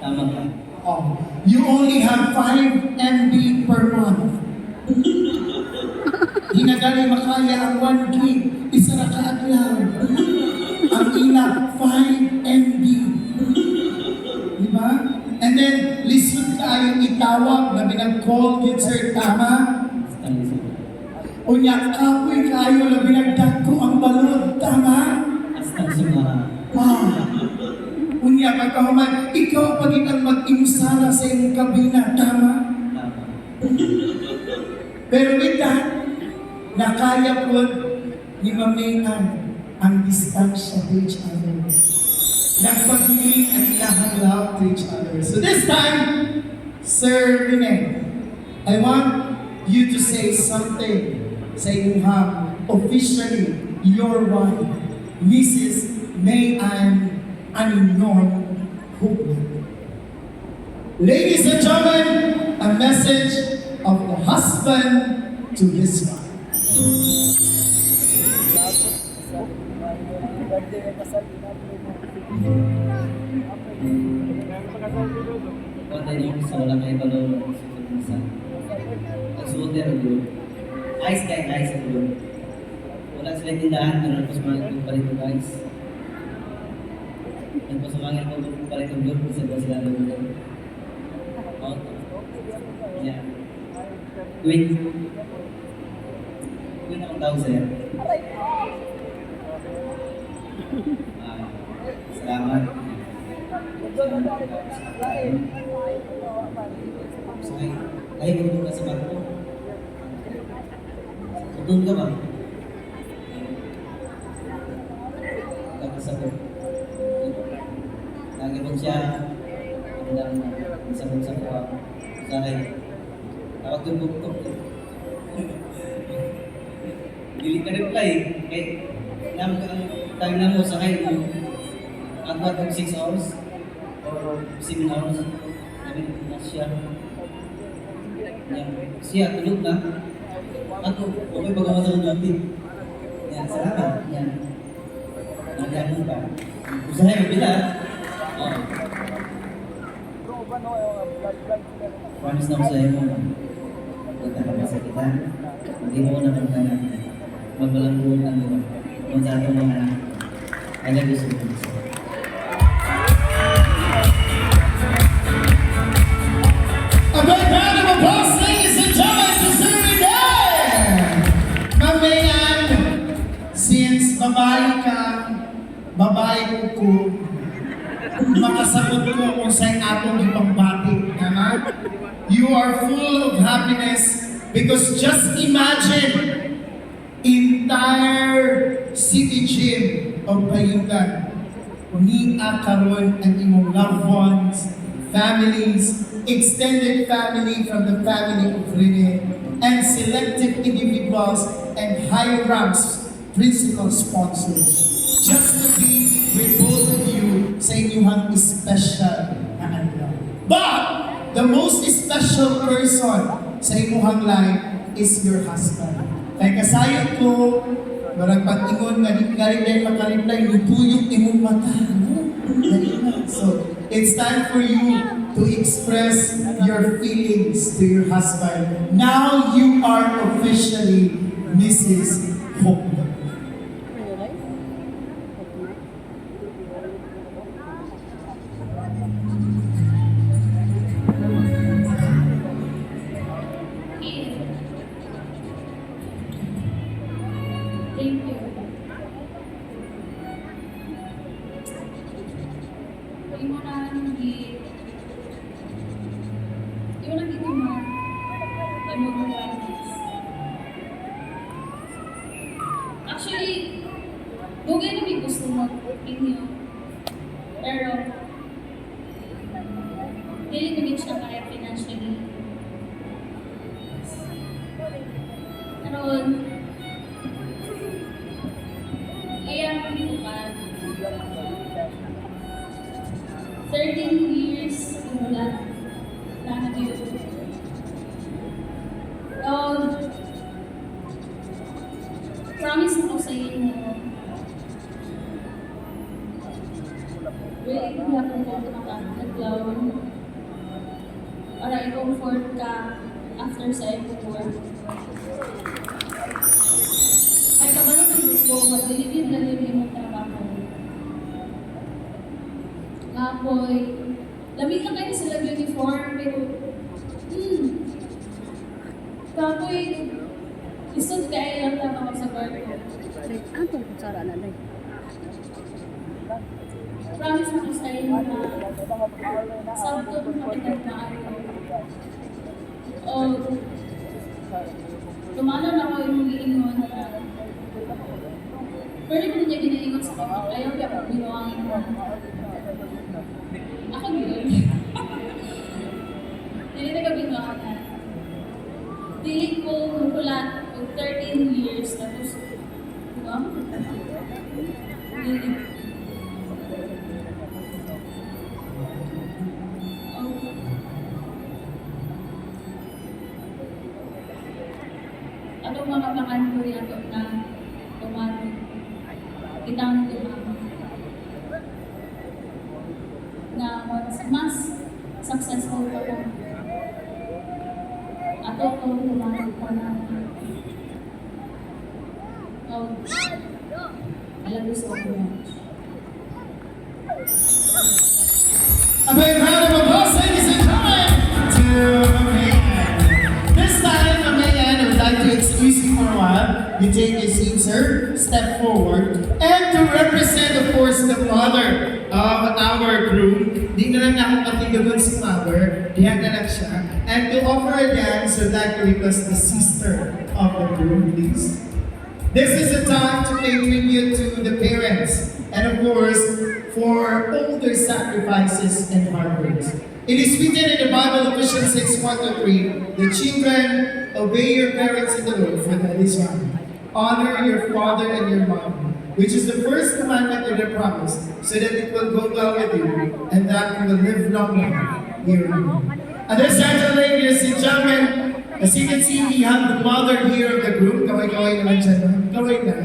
Tama ka. Oh, you only have 5 MB per month. Hinagali makaya ang 1 gig, isa ra ka adlaw. Ang ila, 5 MB. Diba? And then, lisod ka yung itawag na binag-call yun, sir, tama? Ang lisod. Unya, kapoy kayo na binagdag ko ang balod, tama? Astang sumaha. Unya, pagkahuman, ikaw pagit ang mag-imusala sa iyong kabina, tama? Tama. Pero with that, nakaya po ni Mamayan ang distansya to each other. Nagpaghiling ang ilahang love to each other. So this time, Sir Rene, I want you to say something sa inyong officially your wife, Mrs. Mayan Aninon Hubli. Ladies and gentlemen, a message of the husband to his wife. Kung yung sa wala kayo palulong sa isa. Nagsuot din ang dulo. Ice kahit ice ang dulo. Wala sila tindahan, pero tapos mga palit ng ice. Nagpasumangin ko palit ng dulo, kasi ba sila ng dulo. Out. Yeah. Queen. Queen akong tawag sa'yo. Salamat. Sakay. Ay, gano'n ka sa bago. Doon ka ba? Tapos ako. Lagi mo siya. Hanggang isang sa kuha. Sakay. Tawag yung buktok. Dili ka reply. Kaya, time na mo sakay. Agwat ng 6 hours or 7 hours. Sabi na siya. Siya, tulog na. Ako, okay ba gawa sa natin? Yan, salamat. Yan. Nagyamon pa. Usahay mo bila. Oo. Promise na usahay mo. Pagkakabasa sa kita. Hindi mo na pagkana. Magbalangguan lang mo. Kung sa atong mga anak. I love you so much. A big round of applause, ladies and gentlemen, to Sir Rene! Mamayan, since babae ka, babae ko, makasagot ko kung sa'y atong ipangbati, tama? You are full of happiness because just imagine entire city gym of Bayugan, ni karon ang imong loved ones, families, extended family from the family of Rene, and selected individuals and high ranks principal sponsors. Just to be with both of you sa inyong special na adlaw. But the most special person sa inyong life is your husband. Kaya kasayot ko, marang pag-ingon nga di ka rin makariply, nupuyong imong mata. So, it's time for you to express your feelings to your husband. Now you are officially Mrs. Hope. Thank you. Imo na hindi man imo mo actually dugay na may gusto mo inyo pero dili ko din siya kaya financially karon iyang pagkukupan 13 years mula na dito. Promise ako sa inyo, really, hindi ako naglaw comfort ka after sa iyong work. Ay kabalo ng grupo, madilipid na rin yung trabaho. Kapoy, lamig lang kayo sila uniform, pero kapoy, isod kaya lang trabaho sa barko. Anton kutsara na day. Promise ako sa iyo na sakto makinig na ako. O, tumalo na ako yung giingon na pwede ko niya ginaingon sa kapag ayaw kaya ako binuangin mo. Ako yun. Hindi na gabinuangan na. Dili ko mukulat o 13 years tapos diba? Dili. Atong mga pakan ko yan na tumato. Kitang tumama. Na mas successful pa ko. Ato ko tumato pa na. Oh. Alam gusto ko yan. A big round of applause, ladies and gentlemen, to Mayan. This time, Mayan, I would like to excuse you for a while. You take a seat, sir. Step forward. And to represent, of course, the mother of our group. Di na lang ako patigagon si mother. Diyan na lang siya. And to offer a dance, I'd like to request the sister of the group, please. This is a time to pay tribute to the parents and of course for all their sacrifices and hard work. It is written in the Bible, Ephesians 6:1-3, the children, obey your parents in the Lord, for that is right. Honor your father and your mother, which is the first commandment of the promise, so that it will go well with you and that you will live long here on earth. And this time, ladies and gentlemen, as you can see, we have the mother here of the group. Kaway-kaway naman siya. Kaway na.